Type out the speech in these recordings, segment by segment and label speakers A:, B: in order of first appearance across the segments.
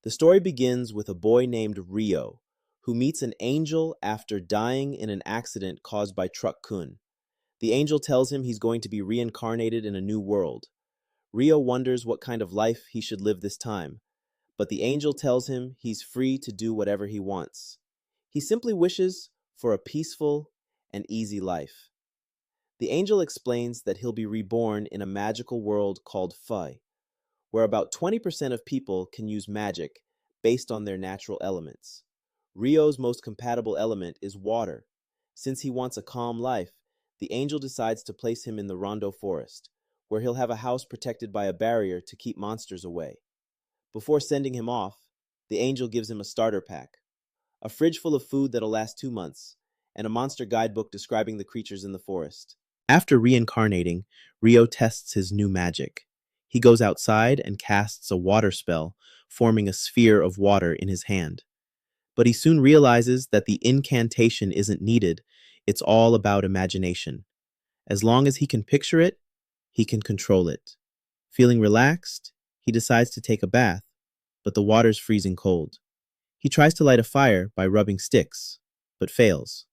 A: The story begins with a boy named Rio, who meets an angel after dying in an accident caused by Truck Kun. The angel tells him he's going to be reincarnated in a new world. Rio wonders what kind of life he should live this time, but the angel tells him he's free to do whatever he wants. He simply wishes for a peaceful and easy life. The angel explains that he'll be reborn in a magical world called Fai, where about 20% of people can use magic based on their natural elements. Rio's most compatible element is water. Since he wants a calm life, the angel decides to place him in the Rondo Forest, where he'll have a house protected by a barrier to keep monsters away. Before sending him off, the angel gives him a starter pack, a fridge full of food that'll last 2 months, and a monster guidebook describing the creatures in the forest. After reincarnating, Rio tests his new magic. He goes outside and casts a water spell, forming a sphere of water in his hand. But he soon realizes that the incantation isn't needed, it's all about imagination. As long as he can picture it, he can control it. Feeling relaxed, he decides to take a bath, but the water's freezing cold. He tries to light a fire by rubbing sticks, but fails.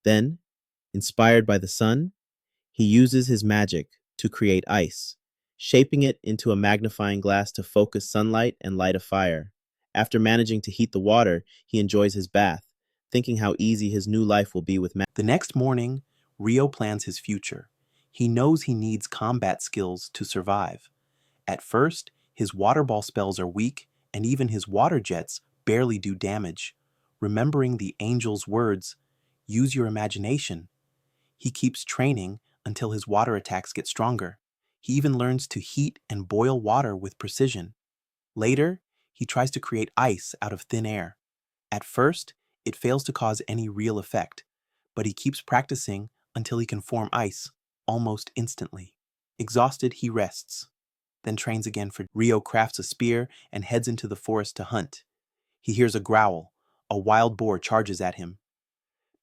A: Then, inspired by the sun, he uses his magic to create ice, shaping it into a magnifying glass to focus sunlight and light a fire. After managing to heat the water, he enjoys his bath, thinking how easy his new life will be with magic. The next morning, Rio plans his future. He knows he needs combat skills to survive. At first, his water ball spells are weak, and even his water jets barely do damage. Remembering the angel's words, "Use your imagination," he keeps training until his water attacks get stronger. He even learns to heat and boil water with precision. Later, he tries to create ice out of thin air. At first, it fails to cause any real effect, but he keeps practicing until he can form ice almost instantly. Exhausted, he rests, then trains again. Rio crafts a spear and heads into the forest to hunt. He hears a growl. A wild boar charges at him.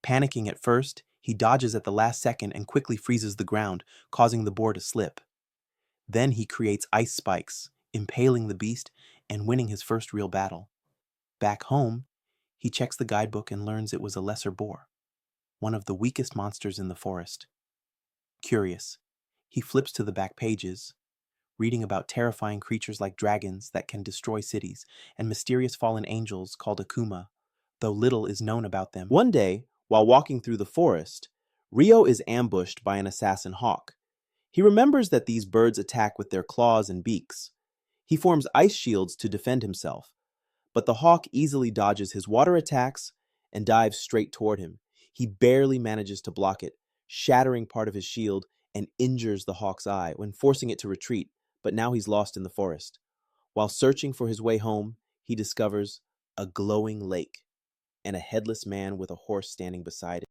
A: Panicking at first, he dodges at the last second and quickly freezes the ground, causing the boar to slip. Then he creates ice spikes, impaling the beast and winning his first real battle. Back home, he checks the guidebook and learns it was a lesser boar, one of the weakest monsters in the forest. Curious, he flips to the back pages, reading about terrifying creatures like dragons that can destroy cities and mysterious fallen angels called Akuma, though little is known about them. One day, while walking through the forest, Rio is ambushed by an assassin hawk. He remembers that these birds attack with their claws and beaks. He forms ice shields to defend himself, but the hawk easily dodges his water attacks and dives straight toward him. He barely manages to block it, shattering part of his shield and injures the hawk's eye when forcing it to retreat, but now he's lost in the forest. While searching for his way home, he discovers a glowing lake and a headless man with a horse standing beside it.